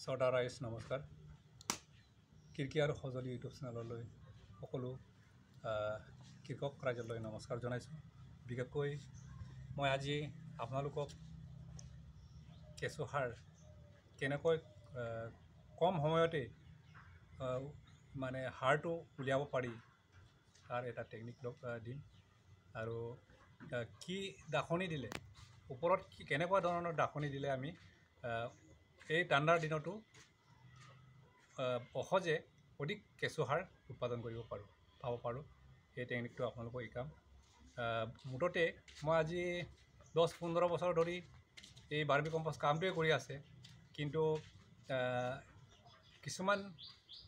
ছটা ৰাইজ নমস্কাৰ। কৃষি আৰু সঁজুলি ইউটিউব চেনেললৈ সকলো কৃষক ৰাইজলৈ নমস্কাৰ জনাইছোঁ। বিশেষকৈ মই আজি আপোনালোকক কেঁচুসাৰ কেনেকৈ কম সময়তে মানে সাৰটো উলিয়াব পাৰি তাৰ এটা টেকনিক দিম। আৰু কি দাখনি দিলে ওপৰত কেনেকুৱা ধৰণৰ দাখনি দিলে আমি এই ঠাণ্ডাৰ দিনতো সহজে অধিক কেঁচুসাৰ উৎপাদন কৰিব পাব পাৰোঁ, এই টেকনিকটো আপোনালোকক শিকাম। মুঠতে মই আজি 10-15 বছৰ ধৰি এই বাৰ্মি কম্পোষ্ট কামটোৱে কৰি আছে, কিন্তু কিছুমান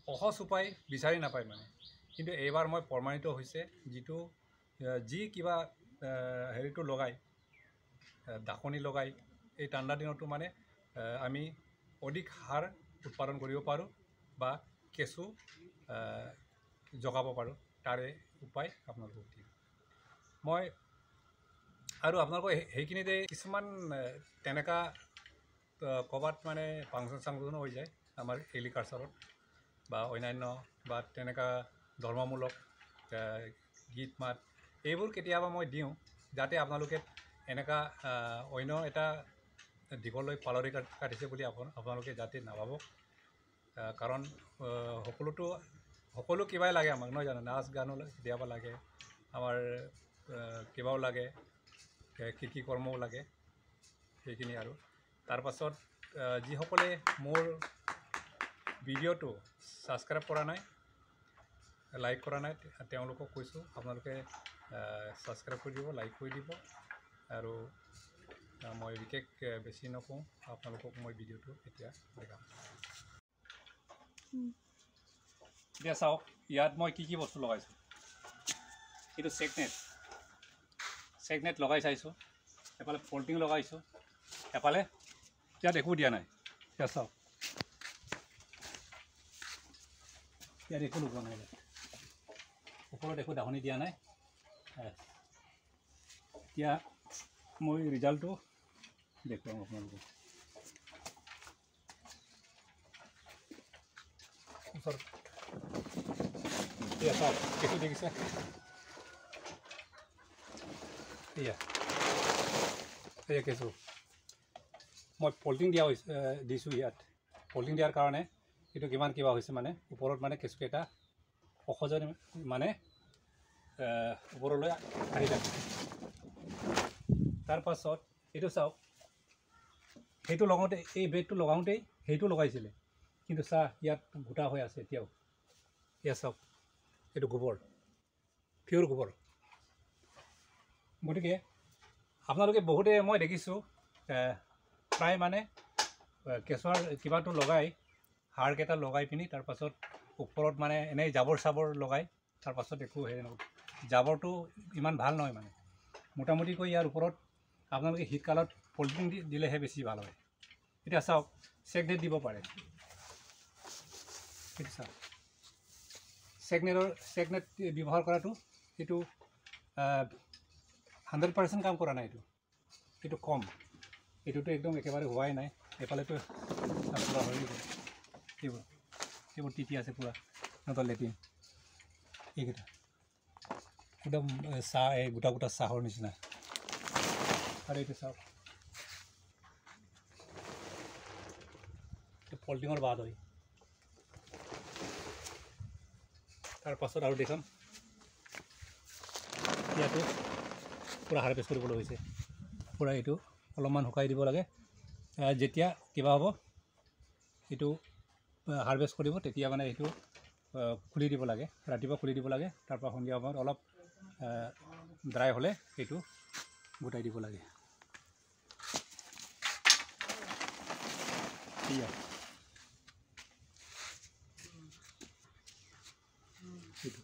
সহজ উপায় বিচাৰি নাপায় মানে। কিন্তু এইবাৰ মই প্ৰমাণিত হৈছে, যি কিবা হেৰিটো লগাই দাখনি লগাই এই ঠাণ্ডা দিনতো মানে আমি অধিক সাৰ উৎপাদন কৰিব পাৰোঁ বা কেঁচু জগাব পাৰোঁ। তাৰে উপায় আপোনালোকক দিম মই। আৰু আপোনালোকৰ সেইখিনিতে কিছুমান তেনেকুৱা ক'ৰবাত মানে ফাংচন হৈ যায় আমাৰ এগ্ৰিকালচাৰত বা অন্যান্য বা তেনেকুৱা ধৰ্মমূলক গীত মাত এইবোৰ কেতিয়াবা মই দিওঁ, যাতে আপোনালোকে এনেকুৱা অন্য এটা দিশলৈ পালৰি কাটিছে বুলি আপোনালোকে যাতে নাভাবক। কাৰণ সকলো কিবাই লাগে আমাক, নহয় জানো? নাচ গানো কেতিয়াবা লাগে, আমাৰ কিবাও লাগে, কৃষি কৰ্মও লাগে, সেইখিনি। আৰু তাৰপাছত যিসকলে মোৰ ভিডিঅ'টো ছাবস্ক্ৰাইব কৰা নাই, লাইক কৰা নাই, তেওঁলোকক কৈছোঁ আপোনালোকে ছাবস্ক্ৰাইব কৰি দিব, লাইক কৰি দিব। আৰু মই বিশেষ বেছি নকওঁ, আপোনালোকক মই ভিডিঅ'টো এতিয়া দেখাম। এতিয়া চাওক, ইয়াত মই কি বস্তু লগাইছোঁ। এইটো চেকনেট লগাই চাইছোঁ, এফালে পলিথিন লগাইছোঁ, এফালে ইয়াত একো দিয়া নাই। এতিয়া চাওক, ইয়াত একো লগোৱা নাই, ওপৰত একো দাখনি দিয়া নাই। এতিয়া মই ৰিজাল্টটো দেখুৱাম আপোনালোকক। ওচৰত এতিয়া চাওক, কেঁচু দেখিছে? এয়া কেঁচু মই পলিথিন দিছোঁ। ইয়াত পলিথিন দিয়াৰ কাৰণে এইটো কিমান কিবা হৈছে, মানে ওপৰত মানে কেঁচুকেইটা সহজে মানে ওপৰলৈ আহি থাকে। তাৰপাছত এইটো চাওক, সেইটো লগাওঁতে এই বেগটো লগাওঁতেই সেইটো লগাইছিলে, কিন্তু ইয়াত গোটা হৈ আছে এতিয়াও। ইয়াত চাওক, এইটো গোবৰ, পিয়ৰ গোবৰ। গতিকে আপোনালোকে বহুতে মই দেখিছোঁ প্ৰায় মানে কেঁচুৱাৰ কিবাটো লগাই, সাৰকেইটা লগাই পিনি তাৰপাছত ওপৰত মানে এনেই জাবৰ চাবৰ লগাই, তাৰপাছত একো হেৰি নকৰে। জাবৰটো ইমান ভাল নহয় মানে। মোটামুটিকৈ ইয়াৰ ওপৰত আপোনালোকে শীতকালত পলিথিন দিলেহে বেছি ভাল হয়। এতিয়া চাওক, চেকনেট দিব পাৰে। সেইটো চাওক, চেকনেট ব্যৱহাৰ কৰাটো এইটো 100% কাম কৰা নাই। এইটো কম, এইটোতো একদম একেবাৰে হোৱাই নাই। এফালেতো পূৰা হৈ গ'ল, এইবোৰ তিতি আছে পূৰা, সিহঁতৰ লেট্ৰিন এইকেইটা একদম এই গোটা গোটা চাহৰ নিচিনা। আৰু এইটো চাওক, পলিথিনৰ বাদ হয়। তাৰপাছত আৰু দেখাম, ইয়াতো পূৰা হাৰভেষ্ট কৰিবলৈ হৈছে। পূৰা এইটো অলপমান শুকাই দিব লাগে। যেতিয়া কিবা হ'ব, এইটো হাৰভেষ্ট কৰিব, তেতিয়া মানে এইটো খুলি দিব লাগে, ৰাতিপুৱা খুলি দিব লাগে। তাৰপৰা সন্ধিয়া সময়ত অলপ ড্ৰাই হ'লে এইটো গোটাই দিব লাগে। এইটো